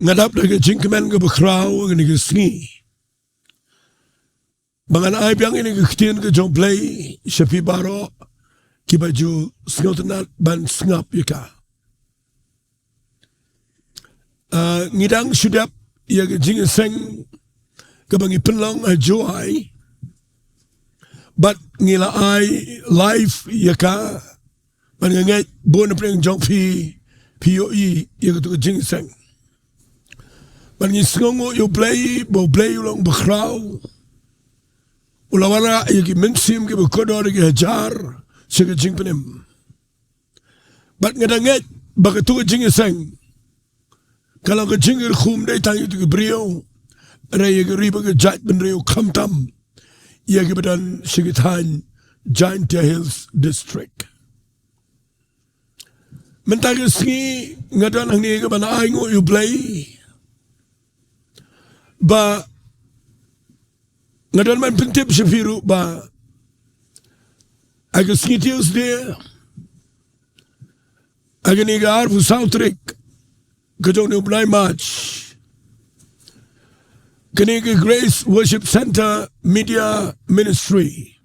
ngadap na jingmane ke bakraw ni ke Sngi. Bangan ay biang ini ke Ktien U Blei syafi baro ki baju sngotenat ban sngap Jaka. Ngidang sudap ya ke Jingiaseng ke bangi penlong Jowai. But ngila ay live Jaka ban ngai bon preng jong POE ya ke Jingiaseng. Ban ngi sngongo U Blei bo Blei ulong bakraw. Ulawara yaki mensim ke bekodor ke hajar sege jingpenem. Bat ngadanget bagatu ke Jingiaseng. Kalau ke jingkyrkhu mdai tangi tu ke brio, raya ke riba ke jat benrio kamtam, ia ke badan sege tan Jaintia Hills District. Mentah ke Sngi ngadan hangne ke bana aingo U Blei. Ba ngadan man pentip syafiru ba aga Sngi Tuesday aga ni gar fu Sohthri Ktien U Blei March kani ke Grace Worship Center Media Ministry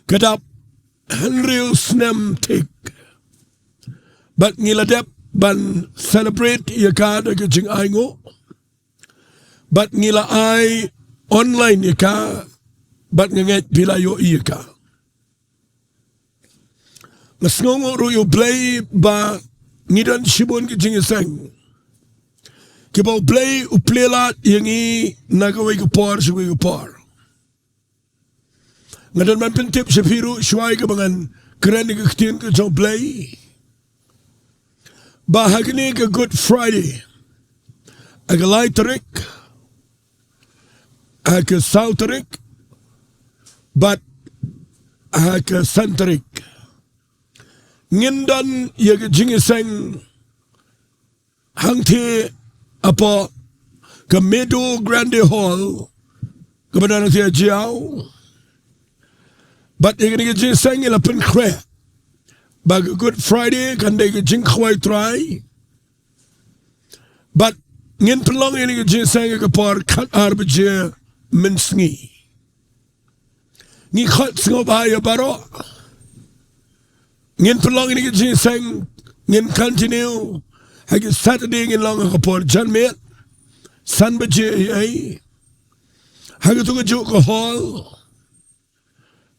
kadap Henry Snem tik bat ngiladep ban celebrate Jaka ke jing aingo bat ngila ai online Jaka bat ngenget bilayo Jaka. Ngasngongo ru U Blei ba ngidan shibon ke Jingiaseng. Ke ba U Blei uplelat yangi nagaway ke por suwi ke por. Ngadan man pentip syafiru syuai ke bangan keren ke Ktien U Blei. Ba hagni ke Good Friday. Aga laiterik ke Sohthri but ke sentrik ngindan ya ke Jingiaseng hangti apa ke Meadow Grande Hall ke badan dia jauh but ya ke Jingiaseng ila Pynphai bag Good Friday kan dia ke Jingduwai try but ngin pelong ini ke Jingiaseng ke por kat arbije min Sngi. Ngi khat ngobaya baro. Ngin pelong ini ke Jingiaseng ngin continue hagi Saturday ngin long ke por janmet san baje ai hagi tu ke juk ke hall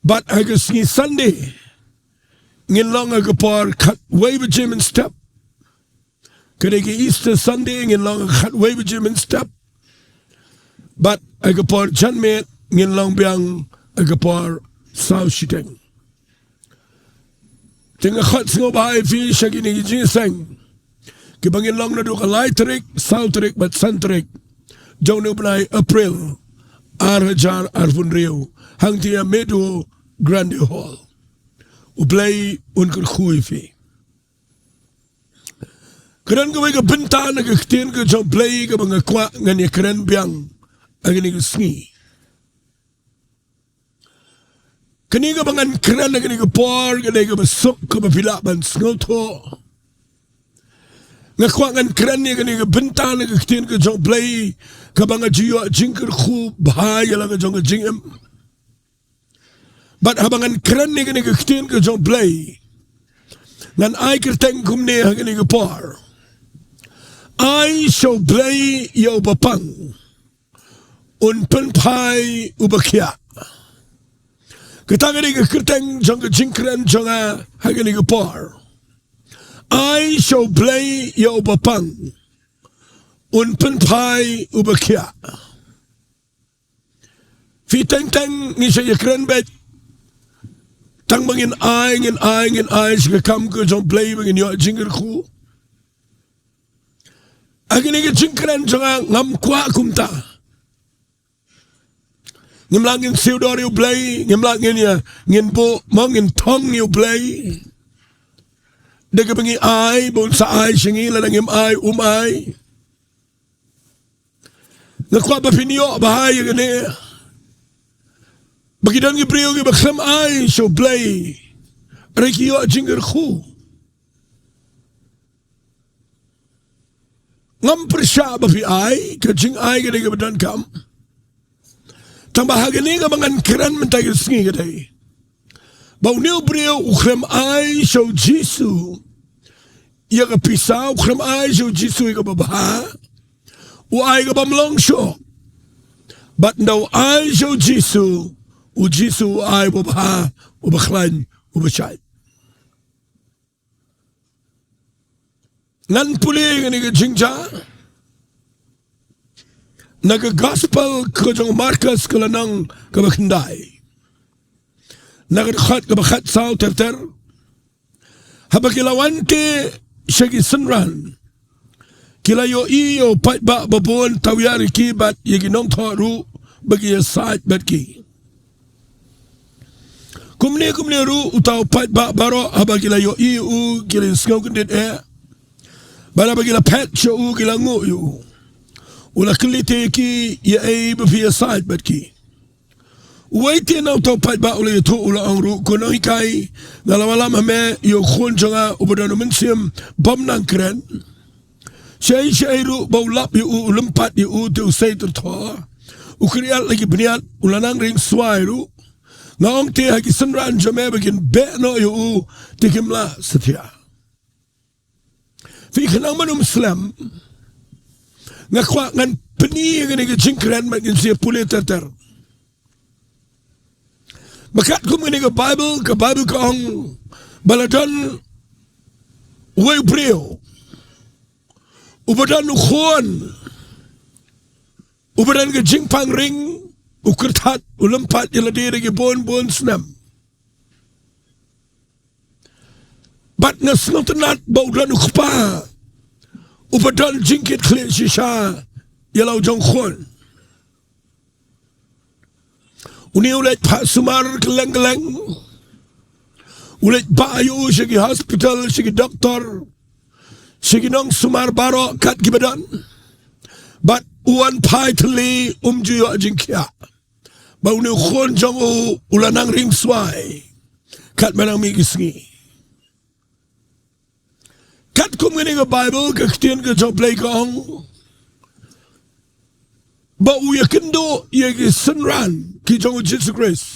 but hagi Sngi Sunday ngin long ke por kat way baje min step kedai ke Easter Sunday ngin long kat way baje min step but agapor janmet ngin long biang agapor saw shiteng tinga khat sngo bai fi shagini Jingiaseng ke bangin long na do ka laiterik Sohthri but sentrik Ktien U Blei April arhajar arfunrio hangtia Meadow Grande Hall U Blei unkyrkhu fi keren ke ke Bynta na ke Ktien U Blei ke bang kwa ngani keren biang agni ke Sngi. Kani ke bangan keren agni ke por kani ke besuk ke bapila ban sngoto. Ngakwangan keren ni kani ke Bynta na ke Ktien U Blei ke bang jiwa jingkyrkhu bahaya la ke jong jingem. Bat habangan keren ni kani ke Ktien U Blei. Ngan ai kerteng kumne agni ke por. Ai show Blei yo bapang. Un Pynphai Khiah. Ketangani ke kerteng jong jingkren jonga hagani ke por. I show Blei yo bapang. Un Pynphai Khiah. Fi teng ni saya keren bet. Tang mangin ai sika kam ke jong Blei mangin yo jingkyrkhu. Hagani ke jingkren jonga ngam kwa kumta. Ngimlangin siudor U Blei, ngimlangin ya, ngin bo, mangin tong U Blei. Dega bengi ai, bon sa ai singi, ladang ngim ai, ai. Ngakwa ba pinyo, bahaya gani. Bagidan ngibriyo ngi baksam ai, so Blei. Rekiyo jingkyrkhu. ngam persya bapi ai ke jing ai ke badan kam tambah hagani ka mangan keran mentai ke Sngi ke dai bau new brio ukrem ai show jisu ia ke pisau ukrem ai show jisu ke babah u ai ke bamlong show but no ai show jisu u jisu ai babah u baklan u bachai nan puli ni ke jingja naga gospel ke jong Markus ke lanang ke bakindai naga khat ke bakhat sau ter habakilawante shagi sunran kila yo iyo pat ba babon tawyari ki bat yegi nong thoru bagi sait bat ki kumne ru utaw pat ba baro habakila yo iyo kila skau kendit bala bagila pat cho kila ngo yo ula kelite ki ya ai bapia side bat ki waite na to pat ba ula to ula angru kono kai ngalawala me yo khon jonga ubadano mensiam bam nang kren shay ru baulap yu ulempat yu tu say to ukrial lagi bniat ula nang ring swairu ngong te haki sanran jame begin be no yu tikimla setia fi khanang manum slam ngakwa ngan peni ngani ke jingkren magin sia pule ter bakat kum ngani ke Bible ka ong baladon way brio ubadan khon ubadan ke jingpang ring ukertat ulempat yeladire ke bon snam bat ngasnotenat baudan ukpa upadan jingkit kli shisha yalau jong khon uni ulet pa sumar keleng ulet bayu segi hospital segi doktor segi nong sumar baro kat gibadan but uan pai tli juyo jingia ba uni khon jong ulanang ring swai kat manang mi Sngi kat kum ngani ke Bible ke Ktien U Blei kong ba u ya kynduh ya ke senran ki jong Jesus Christ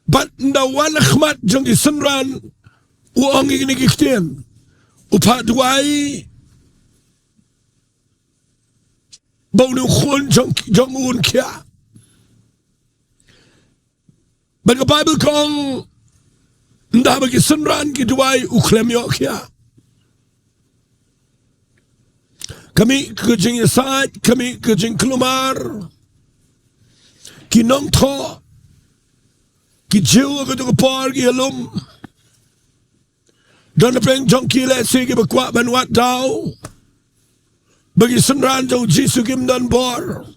but nda wan khmat jong ki senran u ong ngani ke Ktien u pa Jowai ba u khon jong un Khiah but ke Bible kong nda bagi senran ki Jowai uklem yo Khiah kami ke Jingiasyllok kami ke jingklumar ki Nongpoh ki jiu ke Dongmuloom ki alum dan peng jong ki le si ki bakwa banwat dau bagi senran jong jisu kim donbor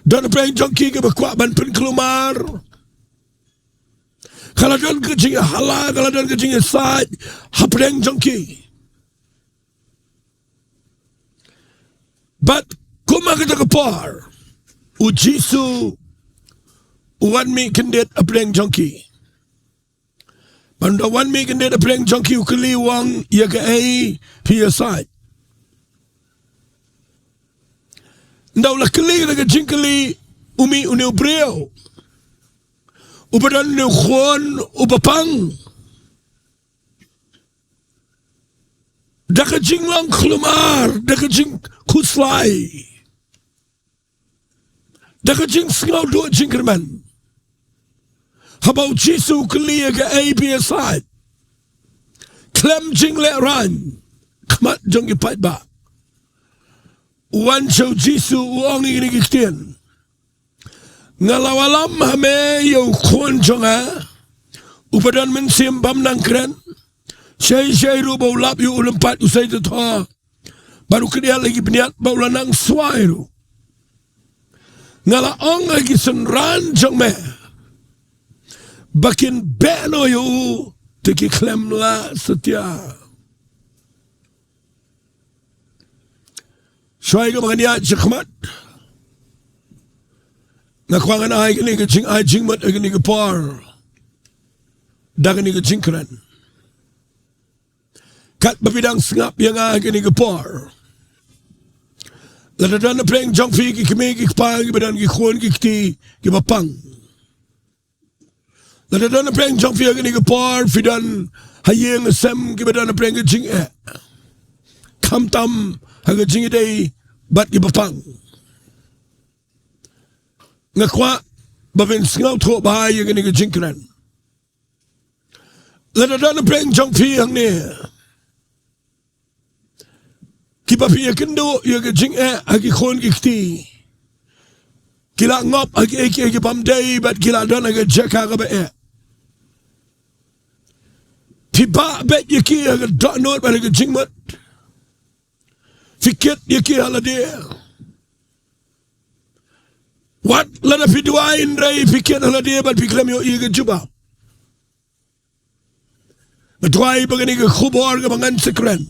dan peng jong ki bakwa ban Pynphai kalau dan ke Jingiasyllok, kalau dan ke Jingiasyllok, hapdeng jongki. But kuma kita kepar, ujisu, uwan mi kendet hapdeng jongki. Banda wan mi kendet hapdeng jongki ukeli wang ya ke ai PSI. Ndaulah keli ke jingkeli umi uneu breu. Ubadan ni khon ubapang daka jinglang klumar daka jing kuslai daka jing sngau do jingkerman habau jisu klia ke ABSI klem jing le ran kmat jong ipat ba wan show jisu uong ini Ktien ngalawalam hame yo khon jonga upadan mensim bam nang kren shay ru bau lap yu ulempat usai tu baru kedia lagi beniat bau lanang swai ru ngala ong lagi senran jong me bakin beno yu teki klem la setia swai ke mangania jekmat nakwangan ay gini ke jing ay jingmat ay gini ke par dagan ni ke jingkran kat babidang sengap yang gini gepor. Lada na pleng jong fi ki kemi ki pa ki badan ki khon ki ti ki bapang. Lada na pleng jong fi gini gepor fidan hayeng sem ki badan na pleng ki jing kam tam haga jing dei bat ki bapang. Ngakwa babin sengau tho ba yang gini ki jing kran. Lada na pleng jong fi hangne. Kipa piya kynduh ya ke jing agi khon ki kti. Kila ngop agi pamdei bat kila don agi Jaka kaba Tiba bet yaki agi donor bat agi jingmat. Fikit yaki haladir. Wat lada piduain rai fikit haladir bat piklam yo agi juba. Betuai bagani ke khubor ke bangan sekren.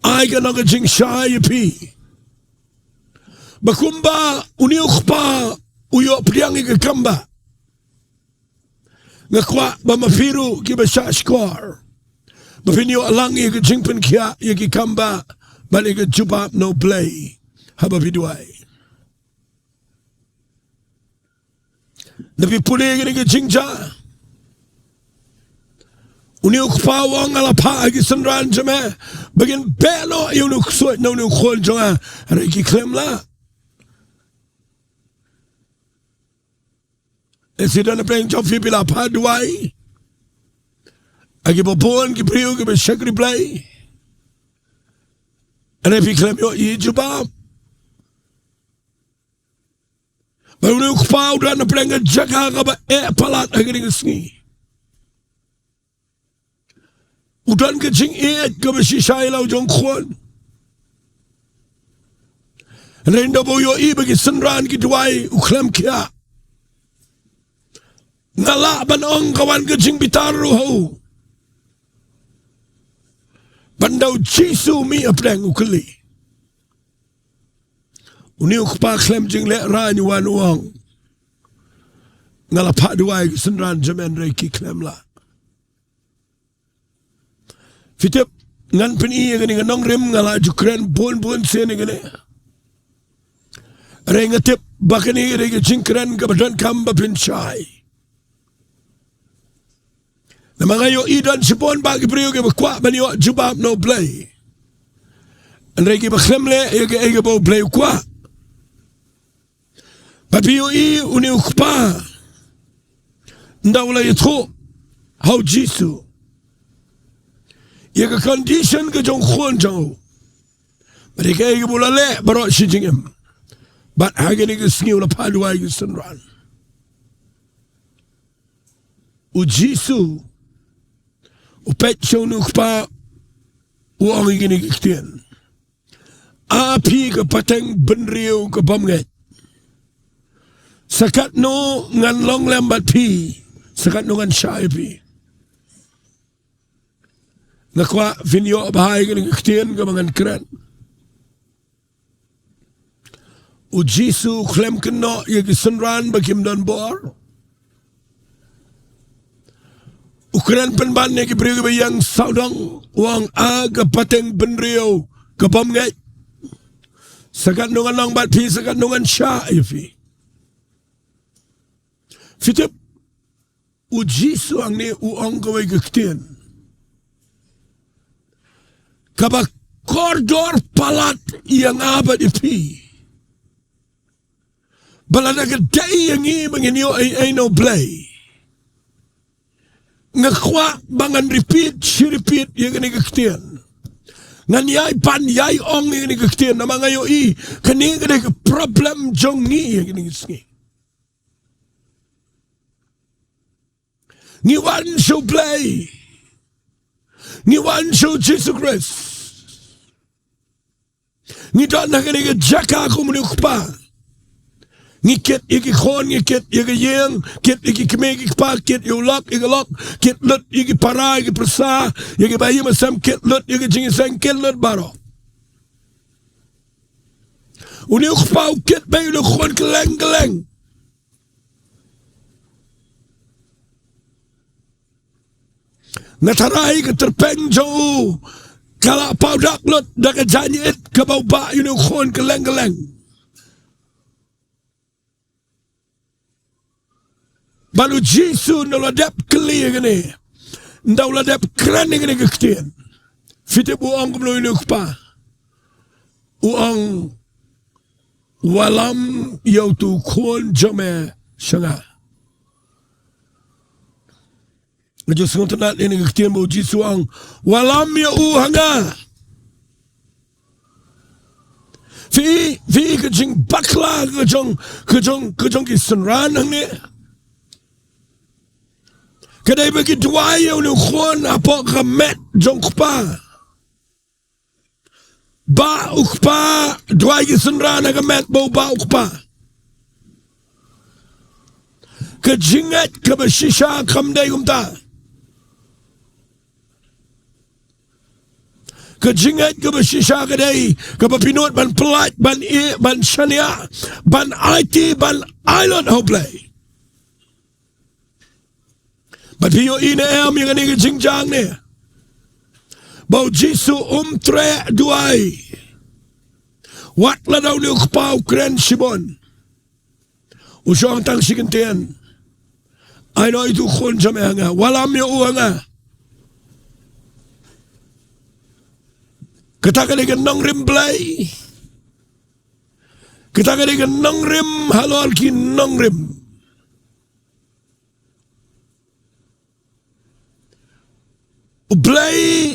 Ay ka nang jing shy pi. Bakumba uniuk pa uyo priang ke kamba. Ngakwa ba mafiru ki ba shashkor. Bapinyo alangi ke jing pen Khiah ki kamba bali ke jubab no blei. Haba Bidwai. Nabi puli ke jingja. Uniuk pa wang ala pa agi senran jeme bagin belo uniuk suat no uniuk khol jonga reki klem la esidan pleng job fi bila pa duai agi bopon ki priu ki be shakri play ane fi klem yo I juba ba uniuk pa udan pleng Jaka kaba palat agi ni Sngi. Udan ke jing ke besisai lau jong khon. Diengdoh yo I bagi senran ki Jowai uklam Khiah. Ngala banong kawan ke jing bitaru ho. Bandau jisu mi apreng ukeli. Uni ukpa klem jing le ra ni wan uang. Ngala pak Jowai senran jemen reki klem la. Fitip ngan peni gani Nonglum ngala jukren bon sen gani. Rengatip bakani rega jingkran ke badan kamba Pynphai. Namangayo idan sipon bagi priyo ke bakwa bani wa jubab no blei. An regi baklemle ege bo blei kwa. Papiyo I uni ukpa. Ndawla yitro how jisu. Ia condition ke jong khon jong. Mereka ia bola le barok si jingem. But hagi ni ke Sngi ula paduai ke senran. Ujisu upet jong nukpa uang ini ke Ktien. Api ke pateng benriu ke bamget. Sakat no ngan Nonglum bat pi. Sakat no ngan syai pi. Ngakwa vinyo bahai ke Ktien ke mangan keren. Ujisu klem kena ye ke senran bakim donbor. Ukuran penban ye ke beri ke yang saudang uang aga pateng benriu ke bamget. Sakat nungan nong bat pi sakat nungan syah ifi. Fitip ujisu ang ni uang kawai ke Ktien. Kaba koridor palat yang abad ipi. Balada kedai yang I menginyo ay no blei. Ngakwa bangan repeat yang ini ke Ktien. Ngan yai pan yai ong yang ini ke Ktien. Nama ngayo I kani ke problem jong ni yang ini ke Sngi. Ngiwan so blei. Ngiwan so Jesus Christ. Ngidan na kani ke Jaka kumunuk pa. Ngikit iki khon ngikit iki yeng kit iki kemegi pa kit ulok iki lok kit lut iki para iki persa iki bayi masam kit lut iki jingiaseng kit lut baro. Uni ukpa kit bayi lo khon keleng. Natarai ke terpeng jauh. Kalau pau dak lot dak janit ke bau ba yun khon ke leng-leng. Balu Jisu noladap clear gini. Ndau ladap keren gini ke Ktien. Fite buang kumlo yun pa. Uang walam yau tu khon jome shanga. Ngajo sung tenat ini Ktien bu Jisu ang walam ya hanga. Fi ke jing bakla ke jong ki senran hangne. Kadai bagi dua yang khon apa kamet jong kupa. Ba ukpa dua ki senran kamet bau ba ukpa. Ke jingat ke beshisha kamdai kumta. Ke jingat ke beshisha kadai ke pinut ban pelat ban syania ban IT ban island hoblay. Piyo ine em yang ni ke jingjang ni. Bau Jisu tre duai. Wat la daw ni ukpau kren sibon. Usong tang sikentian. Ay no itu khon jame hanga. Walam yo hanga. Ketaka ni ke Nonglum Blei. Ketaka ni ke Nonglum halal ki Nonglum. U Blei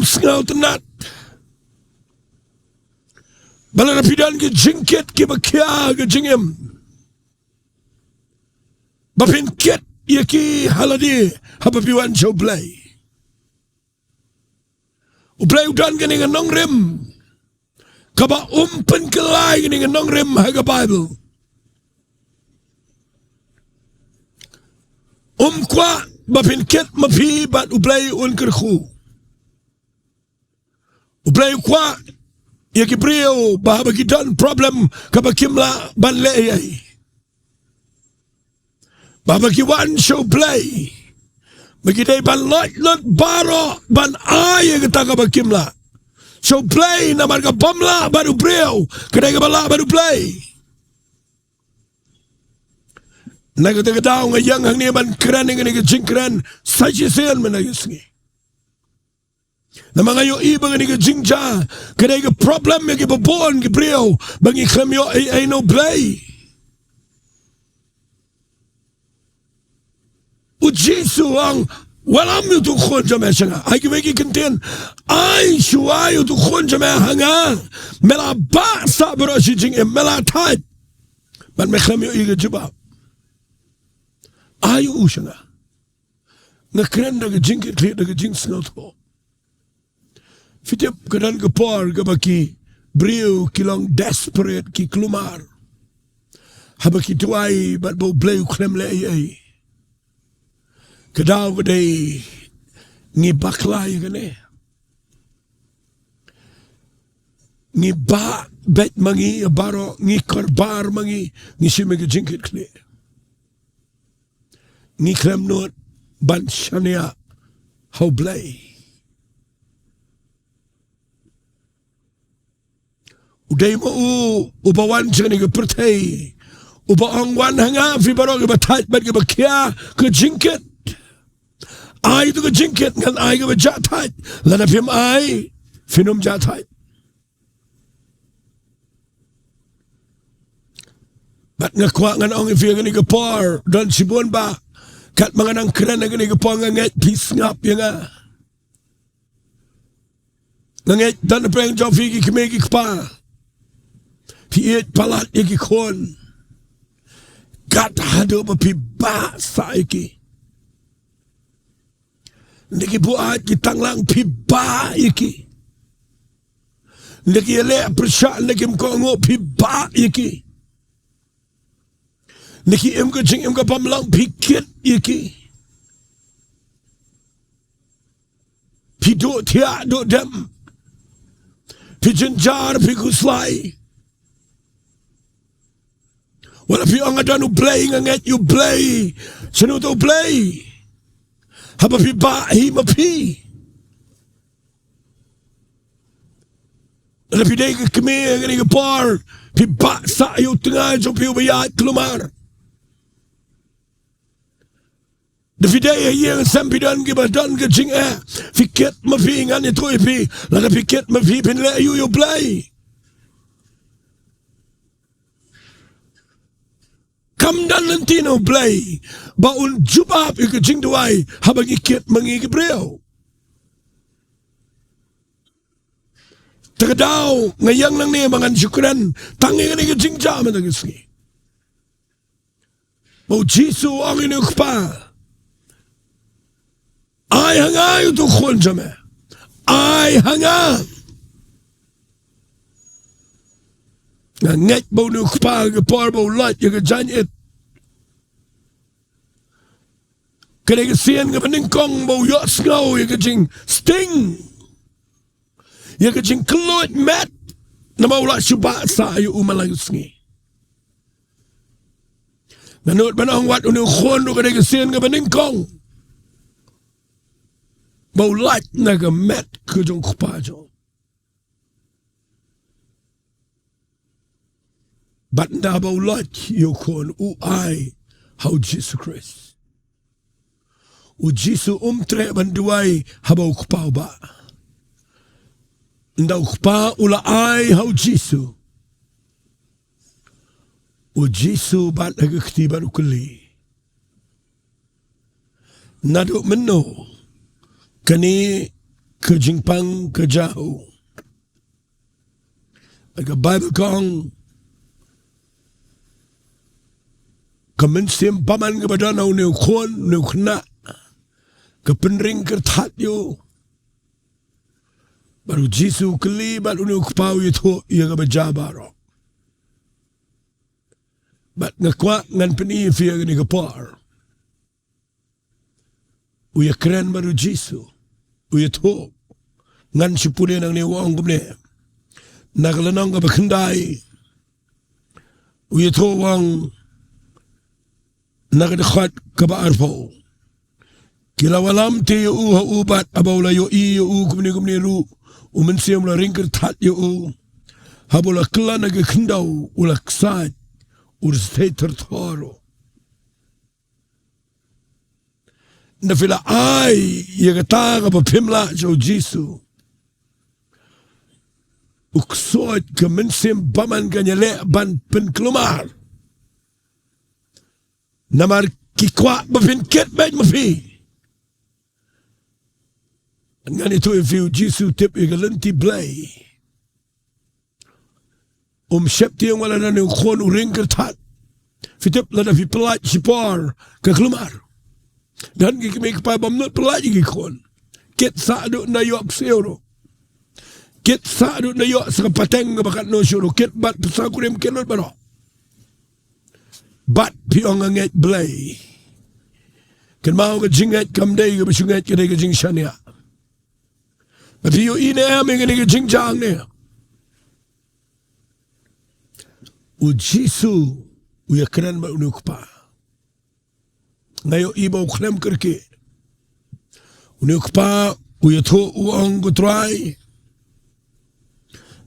skau tenat. Bala rapidan ke jingkit ke Khiah ke jingim. Bapin kit yaki haladi habapiwan sa U Blei. U Blei udan ke ni Nonglum. Kaba pen kelai ke ni Nonglum haga Bible. Kwa bapin ket mapi bat U Blei jingkyrkhu. U Blei kwa yaki brio bahaba kidan problem kabakimla ban le'ay. Bahaba kiwan sa U Blei. Magiday ban lot baro ban ay kita kabakimla. Sa U Blei na marga bomla ban U brio kadai kabala ban U Blei. Nagatagadao nga yang hangne man kran nga nga jingkran sajisen man nagisngi. Na mga yo iba nga nga jingja kada nga problem nga gibabon gibriyo bangi klamyo ay no Blei. U Jisu ang walam yu tu khon jame shanga ay gibagi kintin ay shuay yu tu khon jame hanga mela ba sa bro shi jing mela type man me klamyo iga jibab. Ayo usanga. Nga kren daga jingkyrkhu daga jingiasyllok. Fitip kadan kapor kabaki brio kilong desperate ki klumar. Habaki tuai bat bo Blei klem le ay. Kadaw kaday ngi bakla yagane. Ngi ba bet mangi baro ngi korbar mangi ngi shimega jingkyrkhu. Ni klem not ban syania hau Blei. Uday mo ubawan siya ni kapertay. Ubaang wan hanga fi baro ka batat bat ka Khiah ka jingkit. Ay ito ka jingkit ngan ay ka ba jatat. Lanapim ay finum jatat. Bat nga kwa nga naong ifiya nga ni kapar don sibon ba. Kat mga nang kren na gani kapang nganget pisngap yung nga. Nganget dan na preng jaw figi kimegi kapa. Piit palat iki kon. Kat hado mapiba sa iki. Niki buat kitang lang piba iki. Niki ele persya niki mkongo piba iki. Niki imka jing imka pamlang pikit iki. Pido tia do dem. Pijenjar pikuslay. Wala pi ang adan U Blei nganget U Blei. Sino to U Blei? haba pi ba hi ma pi la pi dei ke me ngani ke par pi ba sa yo tengah jo pi ba ya kelumar de fidei yang sampidan ke badan ke jing fiket ma pi ngani tu pi la fiket ma pi pin le you blei kam dan lentino blei ba un jubab ke Jingduwai habang iket mangi ke breu tagadaw ngayang lang ni mangan syukran tangi ngani ke jingja man tagisni mo jisu ang inukpa ay hangay tu khon jame ay hanga ngek bo nukpa ke par bo lat ke janit kene ke sien ke peningkong bo yo snow ke jing sting ya ke jing kloit mat na Mawlai syuba sa yu umalang sngi nanut banang wat unu khon do kene ke sien ke peningkong bo lat na ke mat ke jong khpa jo but na bo lat yu khon u ai how Jesus Christ u Jisu tre banduai habau khpa ba ndau khpa ula ai hau Jisu u Jisu bat agakti baru kuli nadu menno kani ke jingpang ke jauh aga Bible kong kemensim paman ke badan au ne khon ne Khynnah ke penring kertat yo baru Jisu keli baru nu kepau itu ia ke bejabaro bat ngekuak ngan peni fia ni kepar uya keren baru Jisu uya to ngan sipune nang ni wong kumne naglanong ke bekendai uya to wong nagdekat ke baarpo kila walam te u ha ubat abaula yo i yo u kumni ru umensiam la ringker tat yo u habula klana ke kynduh ula ksat ur steter thoro na fila ai ye kata ka pimla jo Jisu uksot ke mensim baman kanyale ban pen kelumar namar kikwa bapin ket bej mafi ngani tu if Jisu tip igalenti blei syepti yang wala na ni khon uring kertat fitip lada fi pelat sipar ke kelumar dan ki me pa bamnut pelat ki khon ket sa do na yo seuro ket sa do na yo sa pateng bakat no syuro ket bat sa kurim kenot baro bat piong nget blei ken mau ke jingat kam dei ke besungat ke dei ke jingshania tapi yo ine ame ke dei ke jingjang ne u Jisu u yakran ma unukpa ngayo ibo klem kerke unukpa u yato u ang gutrai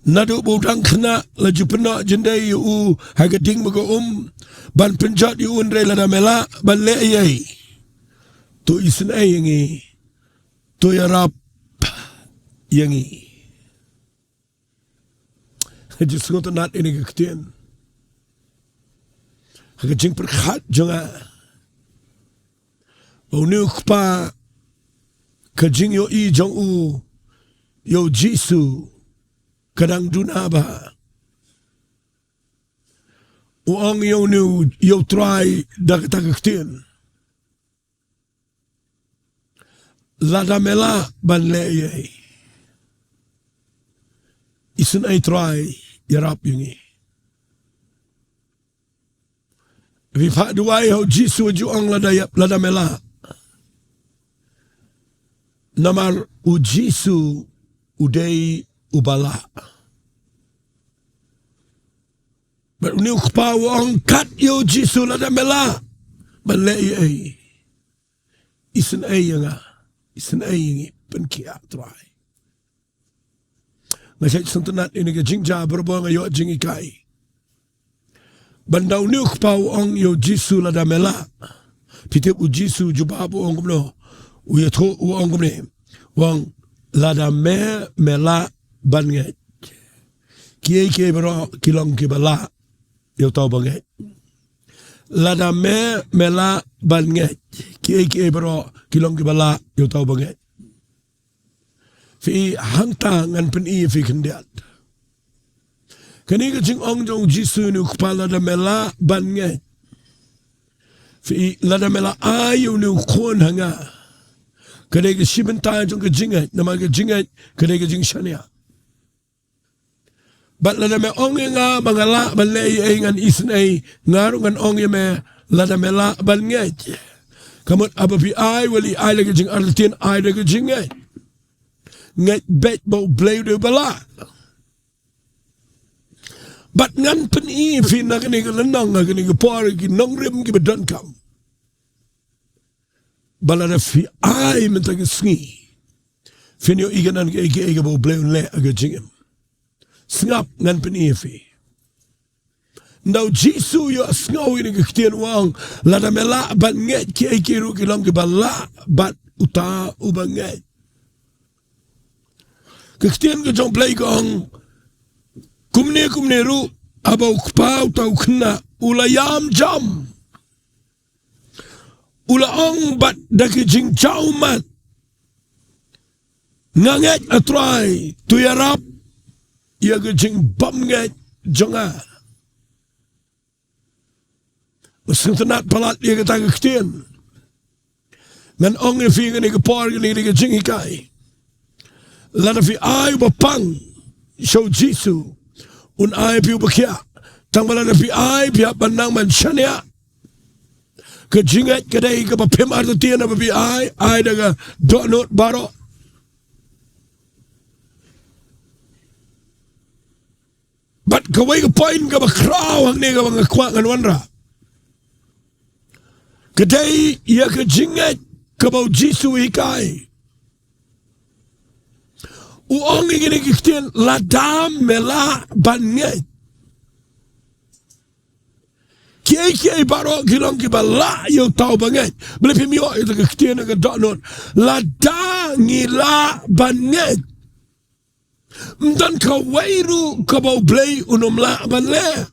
nadu bodang Khynnah la jupena jendai u hagading mago ban penjat yu unre la damela ban le ayai to isin ayangi to yarap yangi just got not in a Ktien hagajing perkhat jonga unuk pa kajing yo i jong u yo Jisu kadang dunaba uang yo nu yo try dak Ktien lada mela ban le ye isun ay try yarap yungi vi fa duai ho Jisu juang lada mela namar u Jisu udei ubala but uni ukpaw ang kat yo Jisu lada mela ban le ye isen ay pen Khiah try ngasay santanat ini ke jingja berbo ngayo jingikai bandau niuk pau ong yo jisu la damela pitip u jisu jubabu ong gumno u yato u ong gumne wang la dame mela banget Kiai bro kilong kibala yo tau banget lada mela banget kiai bro kilong kibala yo tau banget fi hangta ngan pen I fi kendiat kani ke jing ong jong jisu nu kpala da mela banget fi lada mela ayu nu kon hanga kade ke shibenta jong ke jingat nama ke jingat kade ke jing shania Bat lada me onge nga bangala balay ay ngan isnay ngaro ngan onge me lada me la balngej. Kamot ababi ay wali ay lagi jing artin ay lagi jing ngay. Ngay bet bo blay do bala. Bat ngan pen I fi na kani lanang kani por ki Nonglim ki bedon kam. Balada fi ay mentag Sngi. Finyo iganan ki bo blay le aga jingem. Sngap ngan penifi. Ndau jisu yo sngaw ini Ktien wang lada mela bat nget ki ru ki long ki bala bat uta ubanget. Ktien ke jong play gong kumne ru abau kpau tau Khynnah ulayam jam. Ula ong bat daki jing chaumat. Nganget atrai tuyarap ia ke jing bam ngai jonga sentenat palat ia ke tang Ktien ngan ong fi ngani ke por ngani ke jing ikai lada fi ai bapang show jisu un ai piu bakia tang balada fi ai pia panang man shania ke jingat ke dai ke bapem artian apa fi ai daga donot baro But kawai ka point ka ba kraw hangne ka mga kwa ngan wanra. Kadai iya ka jingat ka ba jisu ikai. Uong ingin Ktien ladam mela banget. Kiai baro kilong ki bala yo tau banget. Beli pimio itu Ktien ka donot lada ngila banget. Dan kawairu kabau blay unumla banle.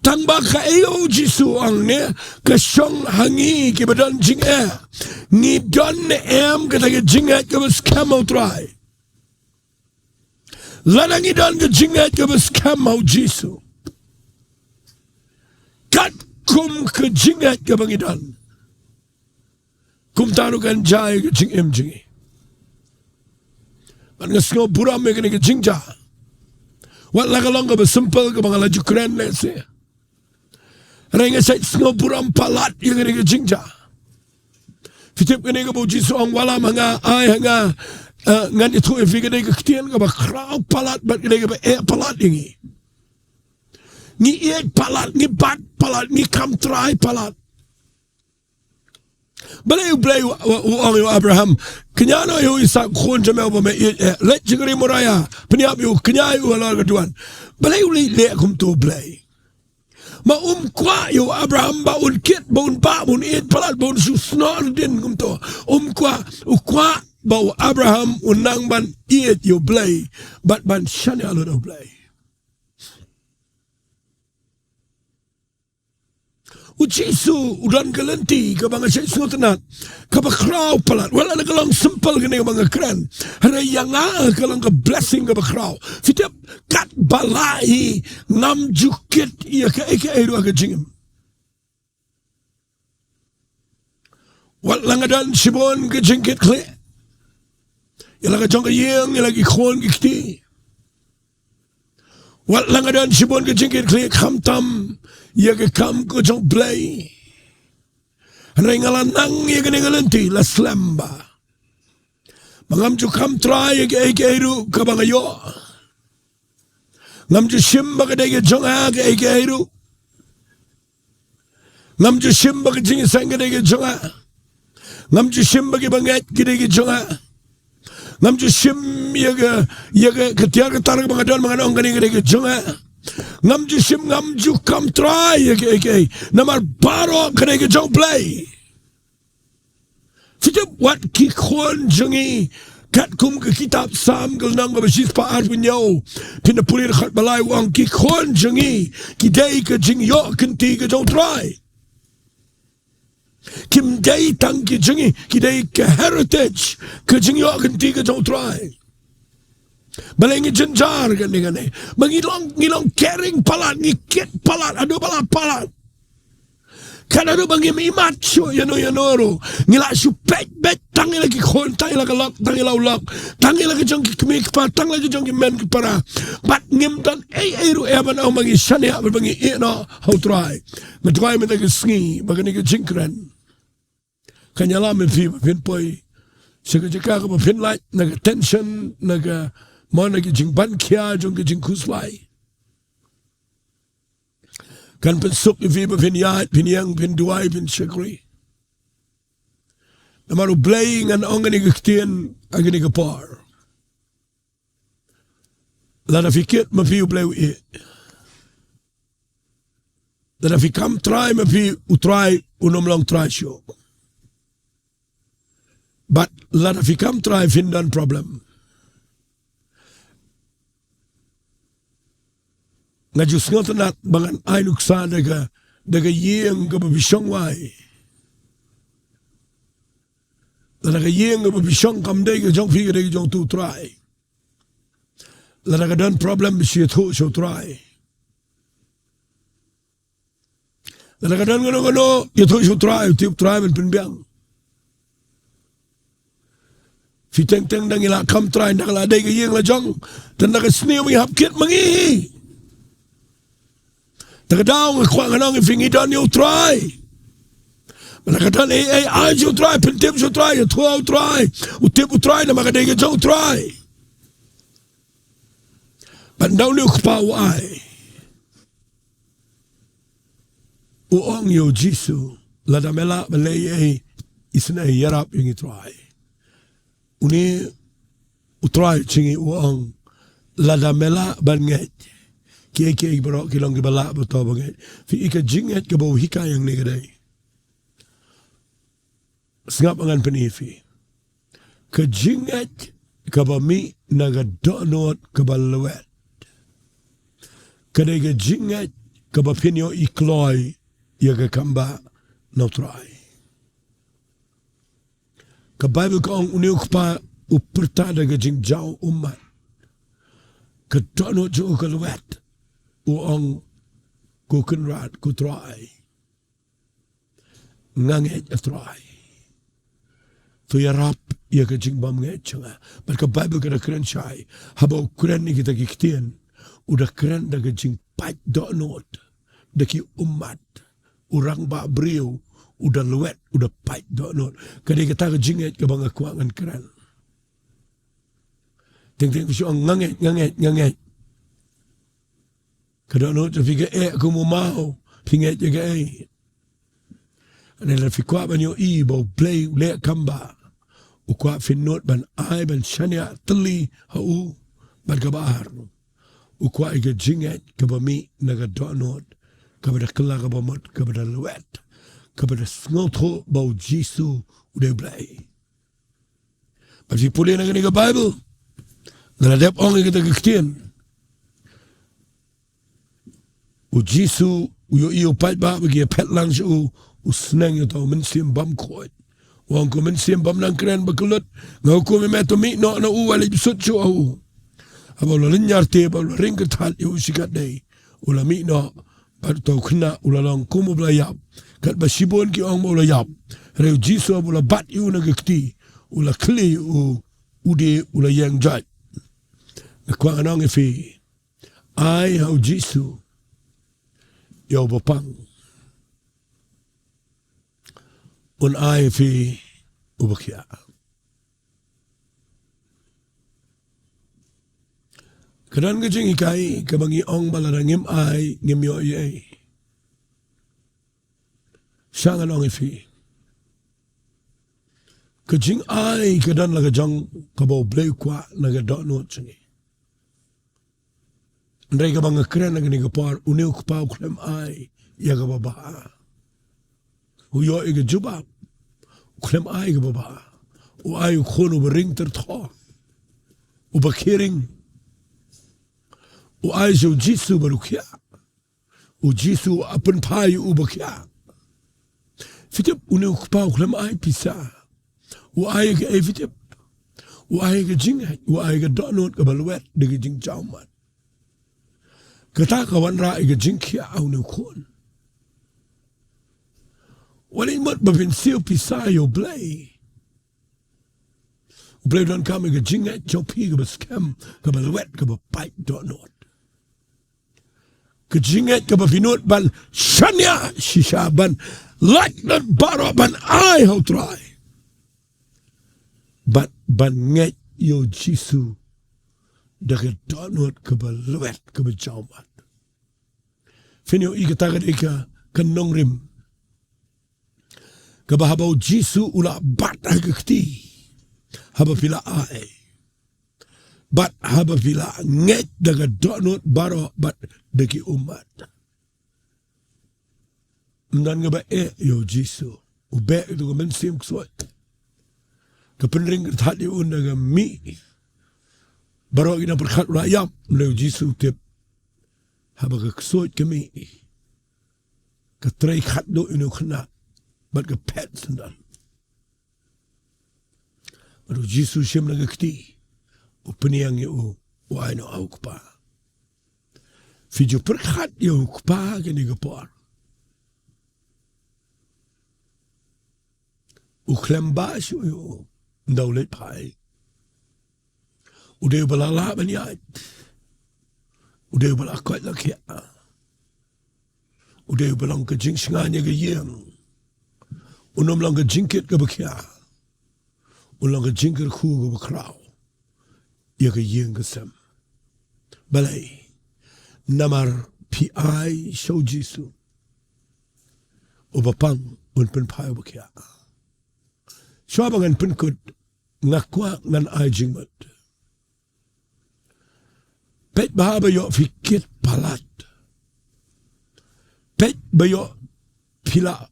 Tangba ka eyo jisu ang ne kasyong hangi kibadan jinge. Ni don ne em kataga jinge kabas kamau try. Lanangi don ka jinge kabas kamau jisu. Kat kum ka jinge kabangidan. Kum tarukan jay ka jingem jingi. An ngasngo buram me kani ke jingja. Wat la kalong ka ba simple ka mga laju kren le se. Renga sa sngo buram palat yung kani ke jingja. Fitip kani ka bo jisu ang wala mga ay hanga ngan ito ifi kani ka Ktien ka ba kraw palat bat kani ka ba palat yung ni palat, ni bat palat, ni kamtray palat. Balay Blay uang yo Abraham kenyano yo Isak khon jamel ba me let jingri moraya peniap yo kenyai yo ala keduan balay uli le kum tu Blay ma kwa yo Abraham ba un kit ba un pa un palat ba un susnor din kum to kwa ba Abraham unang ban yo Blay bat ban shani alo do Blay Ujisu udan kalenti ka mga siya isungatanat ka ba kraw palat wala na kalang simple ka na mga kran haraya nga kalang ka blessing ka ba kraw fitip kat balai ngam jukit iya ka eka eru aga jingim wala nga dan sibon ka jingkit kli ila ka jong ka yeng ila ki khon ki kti wala nga dan sibon ka jingkit kli kamtam ia ke kam ko jong Blay. Rengalan nang ia ke nengalanti la slamba. Mangam ju kam try ke eru ka bangayo. Ngam ju shimba ke dege jong a ke eru. Ngam ju shimba ke jingiaseng ke dege jong a. ngam ju shim bagi banget gede jonga ngam ju shim yaga ketiar ketar bangadon mangadong gede jonga ngam ju shim ngam ju kam try yaga namar baro gede jong play Sejak wat ki khon jengi kat kum ke kitab sam gel nang basis pa ar punyau pina pulir khat balai wang ki khon jengi ki dei ke jingyo kenti ke jong try kim dei tang ki jengi ki dei ke heritage ke jingyo kenti ke jong try balengi jenjar kan dengan ni ngilong kering palat ngikit palat ado palat kan ada bagi macho yanoro ngila su pek tangi lagi khon tangi lagi lok tangi lagi jong kemik pa tangi lagi jong men para bat ngim dan ru eban au bagi shania bagi no how try men lagi Sngi bagi ke jingkran kanyala men fi Pynphai Jaka ko Pynphai naga tension naga mon lagi jingban Khiah jong ke jingkuswai kan pensuk fi Pynphai Pinyang Jingduwai Sohthri namaru Blei ngan ongani Ktien agani kapar lada fikit mafi U Blei lada fikam try mafi utry Nonglum try show but lada fikam try findan problem ngajus ngotanat bangan ay nuksa daga yeng ka babisong wai daga yeng ka babisong kamday ka jong figure ka jong tu try daga dan problem bisi tu so try daga dan gono tu so try tu try men pinbiang fiteng dang ila kam try daga day ka yeng la jong dan daga Sngi wi hap kit mangi Takadaw ng kwang anong ifingidan yung try. Malakatan ay yung try, pintip yung try, yung try, utip yung try na makadagay yung try. Pandaw niyo kapaway. Uong yung Jisu, ladamela malay ay isna yarap yung try. Uni utry chingi uong ladamela banget. Kiai barok kilong gibala beto banget. Fi ika jinget ke bau hika yang negadai. Sengap angan penifi. Ke jinget ke bami naga donot ke balawet. Kadai ke jinget ke bapinyo ikloy ya ke kamba no try. Ke Bible ko ang uniuk pa uperta daga jingjau umat. Ke donot jo ke lawet. Uang ku kenrat ku try nganget try tu yarap ya ke jingbam nget changa barka Bible kada keren chai habo keren ni kita Ktien udah keren daga jing pat do not daki umat urang ba brio udah luet udah pat do not kada kita ke jinget ke bang akuangan keren ting ang nganget Kada no te figa aku mau pinget jaga Anela fikwa ban yo bo play le kamba ukwa finot ban ai ban shania tali hau ban kabar ukwa iga jinget kabami naga donot kabada kala kabamot kabada luet kabada snotho bau Jisu ude Blei but fi puli naga niga Bible ngala dep ong kita Ktien u Jisu u yo pat ba bagi pet lang u Sngi to men sim bam khoit wang ko men sim bam nang kren bakulut ngau ko me to mi no u wali sut chu au abolo linyar te ba ring ka thal u sikat dei ula mi no par to Khynnah ula long kumu bla yap kat ba sibon ki ong ula yap re Jisu ula bat u na gakti ula kli u ude ula yang jat na kwa anong ifi ai hau Jisu yo bapang un ai fi ubakia kadan ke jing ikai ke bangi ong balarangim ai ngim yo ye sangan ong fi Ke jing ai ke dan laga jang kaba blei kwa naga donot sengi. Ndai ka bang kren naga ni kapar uneu kpau klem ai ya ka baba. Uyo ige jubab klem ai ka baba. U ai khono bering ter tho. U bakering. U ai jo jisu barukia. U jisu Pynphai u bakia. Fitip uneu kpau klem ai pisa. U ai ke evitip. U ai ke jingai. U ai ke donot ke baluet de ke jing jaumat. Kata kawan ra ke jing Khiah au ne khon. Wali mat bapin siu pisa yo blei. U blei don kam ke jingai chopi ke scam ke baluet ke bapai donot. Ke jingai ke bapinut ban shanya shisha ban like that baro ban ai how try. But ban nget yo jisu daga donot ke baluet ke bajaumat. Finyo ika tagat ika kan nongrim. Ke bahabau jisu ula bat haga kti. Haba pila ai. Bat haba pila nget daga donot baro bat daki umat. Mdan nga ba yo jisu. Ube itu ke mensim kswat. Kepenring tadi undaga mi baro ina berkat rayam leu jisu tip haba ke ksot kami ke trai khat do inu Khynnah bat ke pet sendan baro jisu shem naga kti upeniang u aino au kpa fijo berkat yo kpa gini gepor u klembas yo ndaulet pai udah balala banyat, udah balakot lagi, udah balang ke jing Sngi ke yang, unom lang ke jingkit ke Khiah, ulang ke jingkyrkhu ke bakrau, ya ke yang ke sem, balai, namar pi show jisu, ubapang un Pynphai Khiah, swabangan penkut ngakwa ngan ai jingmat. Pet bahaba yo fikir palat. Pet bayo pila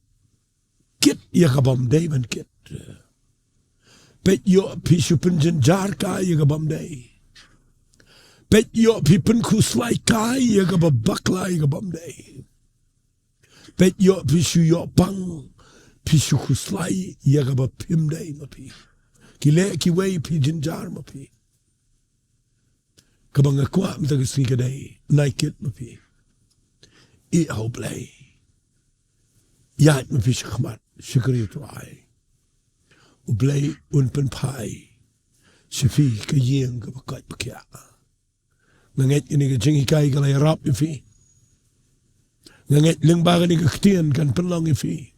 kit ya kabam day man kit. Pet yo pisu penjen Jaka ya kabam day. Pet yo pi penkhu slai kai ya kabam bakla ya kabam day. Pet yo pisu yo pang pisu khuslai ya kabam pim day mapi. Kile kiway pi jinjar mapi. Kabang akwa mita Sngi kadai naikit mapi. U Blei. Yat mapi shikmat shikri tuai. U Blei un Pynphai. Shifi ka yeng ka bakat pakya. Nganget ini ka jingikai ka lay rap ifi. Nganget lyngba ka ni ka Ktien kan penlong ifi.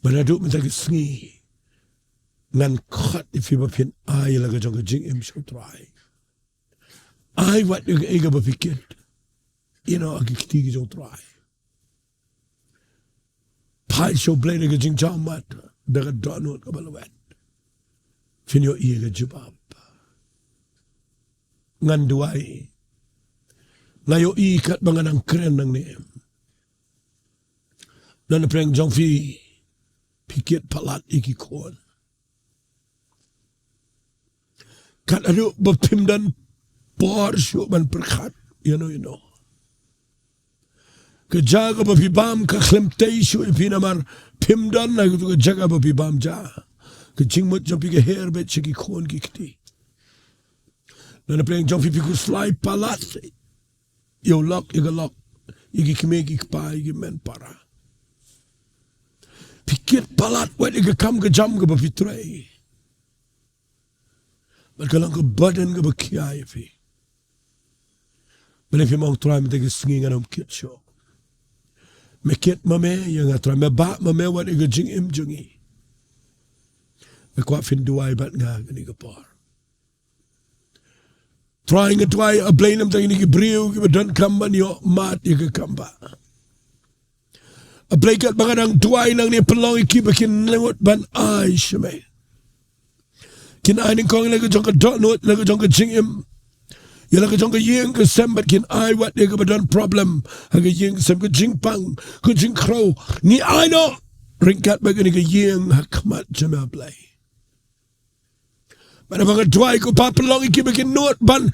Banaduk mita Sngi. Ngan khat ifi bapin ay laga jong ka jing Sohthri. Ai wat ega berfikir, agi ketiga jauh try. Pai show blai ega jing jamat, daga donot kabalawat. Finyo ega jubab. Nganduai, ngayo ikat banganang keren nang niem. Nana preng jong fi, pikir palat iki kon. Kat adu bapimdan por syuban berkat, you know. Kejaga bapi bam ka klemtei syu ipinamar pimdan na gitu kejaga bapi bam ja. Kejingmut jampi ke herbet segi kon kikti. Nana pleng jampi piku slai palat. Yo lok igi kimegi kpa igi men para. Pikir palat wet igi kam ke jam ke bapi trei. Berkalang ke badan ke bakiai fi. Men if you mau try me Sngi nganom kit show. Me kit mame yang try me ba mame wat ega jing jungi. Me kwa Jinduwai bat nga gani kapar. Trying to try a blame them tang ni briu ki don kamban yo mat ega kamba. A blake at bangadang duai nang ni pelong iki bakin lewat ban ai shme. kin ai ning kong lagu jong ka dot not lagu jong ka jingim ya lagu jong ka yeng ka sem but kin ai wat dia ka badan problem haga yeng sem ka jingpang ka jingkyrkhu ni ai no ringkat bagani ka yeng hakmat jama blai mana bang dwai ko papelong iki bikin not ban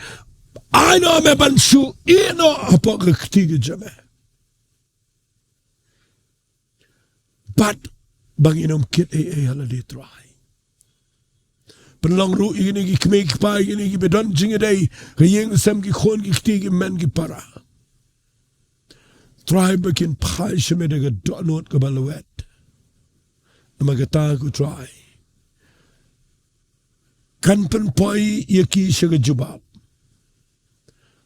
ai no me ban su ino apa ka ketiga jama but bang inom kit halade try Penlang ru ini ki kmek pa ini ki bedon jingiday kayeng sem ki khon ki khti ki men ki para try bakin phai shme de ga donot ka balwet amagata ku try kan Pynphai yaki shaga jubab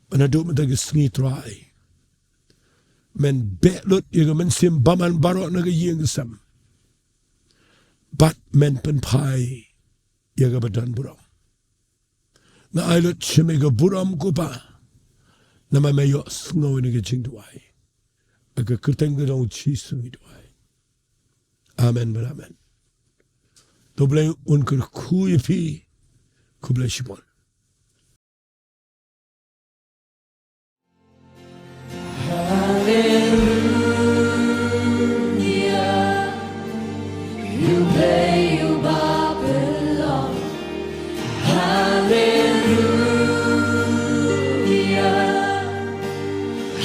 manado mata ki Sngi try men betlot yaga men sim baman barok na ga yeng sem but men Pynphai yaga badan buram na ailot shemega buram kupa na mamayo sngo ni ga Jingduwai aga kurteng ga dong chi Jingiduwai amen but amen to blei kynduh yapi ku blei shibon Hallelujah you blei you Babylon Hallelujah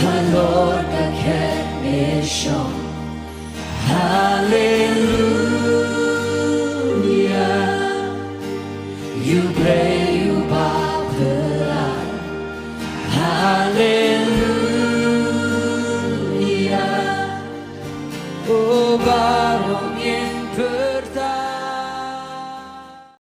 our Lord the Khynnah Hallelujah you blei